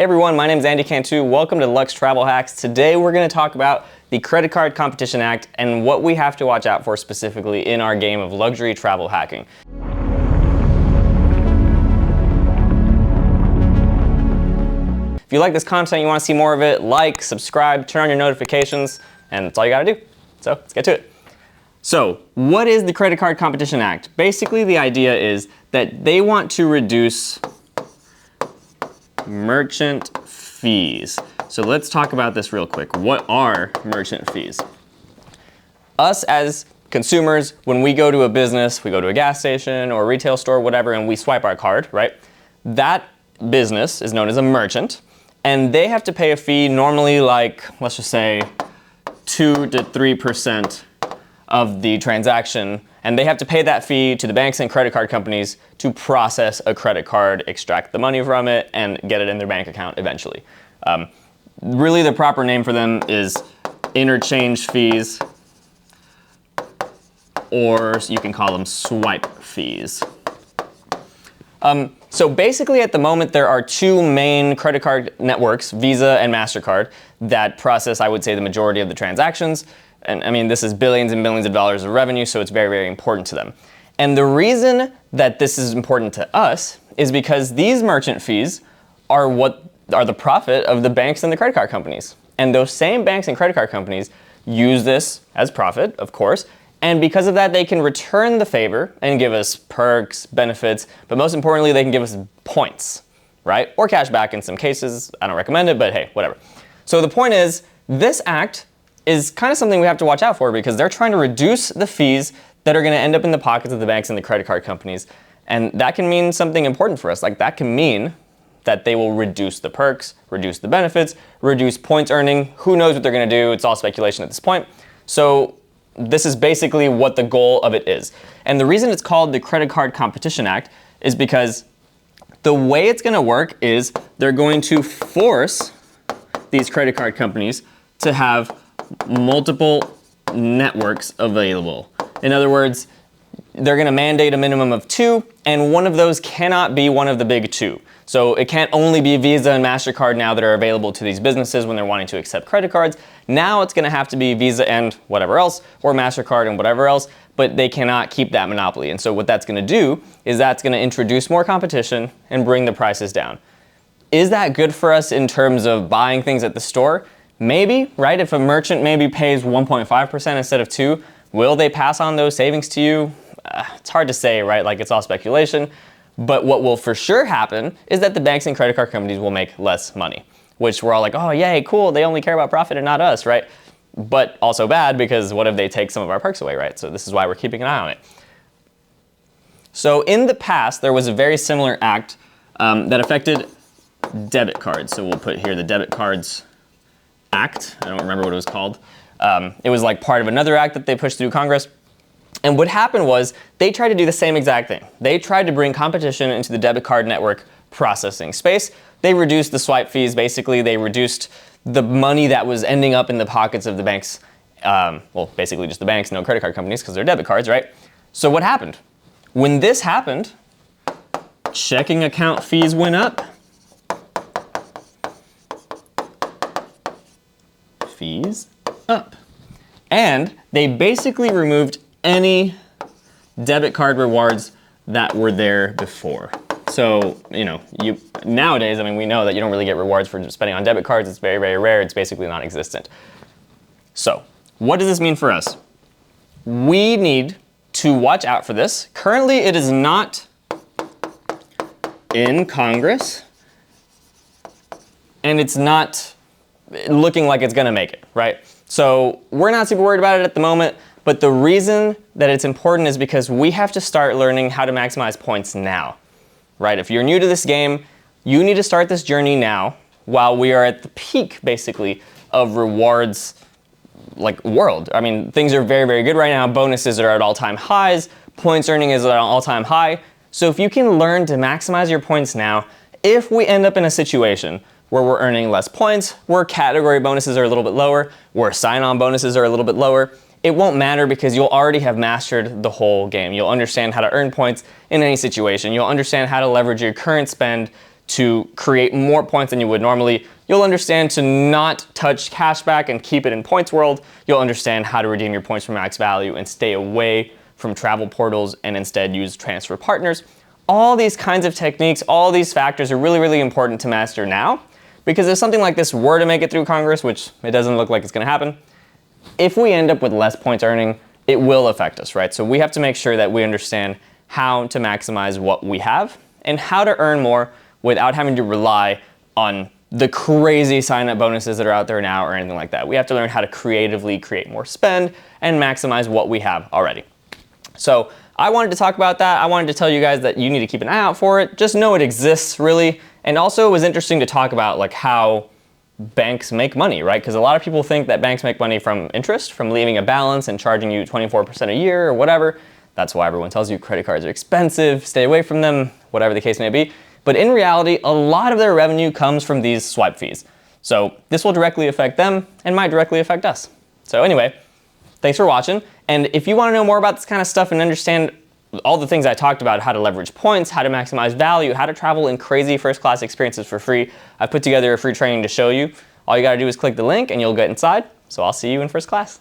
Hey everyone, my name is Andy Cantu. Welcome to Lux Travel Hacks. Today we're going to talk about the Credit Card Competition Act and what we have to watch out for specifically in our game of luxury travel hacking. If you like this content, you want to see more of it, like, subscribe, turn on your notifications, and that's all you got to do. So let's get to it. So what is the Credit Card Competition Act? Basically the idea is that they want to reduce merchant fees. So let's talk about this real quick. What are merchant fees? Us as consumers, when we go to a business, we go to a gas station or a retail store, whatever, and we swipe our card, right? That business is known as a merchant, and they have to pay a fee normally like, let's just say 2 to 3% of the transaction, and they have to pay that fee to the banks and credit card companies to process a credit card, extract the money from it, and get it in their bank account eventually. Really the proper name for them is interchange fees, or you can call them swipe fees. So basically at the moment there are two main credit card networks, Visa and MasterCard, that process, I would say, the majority of the transactions. And I mean, this is billions and billions of dollars of revenue, so it's very, very important to them. And the reason that this is important to us is because these merchant fees are what are the profit of the banks and the credit card companies. And those same banks and credit card companies use this as profit, of course, and because of that, they can return the favor and give us perks, benefits, but most importantly, they can give us points, right? Or cash back in some cases. I don't recommend it, but hey, whatever. So the point is, this act is kind of something we have to watch out for because they're trying to reduce the fees that are going to end up in the pockets of the banks and the credit card companies. And that can mean something important for us. Like that can mean that they will reduce the perks, reduce the benefits, reduce points earning. Who knows what they're going to do? It's all speculation at this point. So this is basically what the goal of it is. And the reason it's called the Credit Card Competition Act is because the way it's going to work is they're going to force these credit card companies to have multiple networks available. In other words, they're going to mandate a minimum of 2, and one of those cannot be one of the big 2. So it can't only be Visa and MasterCard now that are available to these businesses when they're wanting to accept credit cards. Now it's going to have to be Visa and whatever else, or MasterCard and whatever else, but they cannot keep that monopoly. And so what that's going to do is that's going to introduce more competition and bring the prices down. Is that good for us in terms of buying things at the store? Maybe, right? If a merchant maybe pays 1.5% instead of 2%, will they pass on those savings to you? It's hard to say, right? Like it's all speculation. But what will for sure happen is that the banks and credit card companies will make less money, which we're all like, oh, yay, cool. They only care about profit and not us, right? But also bad because what if they take some of our perks away, right? So this is why we're keeping an eye on it. So in the past, there was a very similar act that affected debit cards. So we'll put here the Debit Cards Act. I don't remember what it was called. It was like part of another act that they pushed through Congress. And what happened was they tried to do the same exact thing. They tried to bring competition into the debit card network processing space. They reduced the swipe fees. Basically, they reduced the money that was ending up in the pockets of the banks. Well, basically just the banks, no credit card companies because they're debit cards, right? So what happened? When this happened, checking account fees went up. Fees up. And they basically removed any debit card rewards that were there before. So, nowadays, I mean, we know that you don't really get rewards for spending on debit cards. It's very, very rare. It's basically non-existent. So, what does this mean for us? We need to watch out for this. Currently, it is not in Congress, and it's not looking like it's gonna make it, right? So we're not super worried about it at the moment, but the reason that it's important is because we have to start learning how to maximize points now, right? If you're new to this game, you need to start this journey now while we are at the peak, basically, of rewards like world. I mean, things are very, very good right now. Bonuses are at all-time highs. Points earning is at an all-time high. So if you can learn to maximize your points now, if we end up in a situation where we're earning less points, where category bonuses are a little bit lower, where sign-on bonuses are a little bit lower, it won't matter because you'll already have mastered the whole game. You'll understand how to earn points in any situation. You'll understand how to leverage your current spend to create more points than you would normally. You'll understand to not touch cashback and keep it in points world. You'll understand how to redeem your points for max value and stay away from travel portals and instead use transfer partners. All these kinds of techniques, all these factors are really, really important to master now, because if something like this were to make it through Congress, which it doesn't look like it's going to happen, if we end up with less points earning, it will affect us, right? So we have to make sure that we understand how to maximize what we have and how to earn more without having to rely on the crazy sign-up bonuses that are out there now or anything like that. We have to learn how to creatively create more spend and maximize what we have already. So I wanted to talk about that. I wanted to tell you guys that you need to keep an eye out for it. Just know it exists, really. And also it was interesting to talk about like how banks make money, right? Because a lot of people think that banks make money from interest, from leaving a balance and charging you 24% a year or whatever. That's why everyone tells you credit cards are expensive, stay away from them, whatever the case may be. But in reality, a lot of their revenue comes from these swipe fees. So this will directly affect them and might directly affect us. So anyway, thanks for watching. And if you want to know more about this kind of stuff and understand all the things I talked about, how to leverage points, how to maximize value, how to travel in crazy first-class experiences for free, I put together a free training to show you. All you got to do is click the link and you'll get inside. So I'll see you in first class.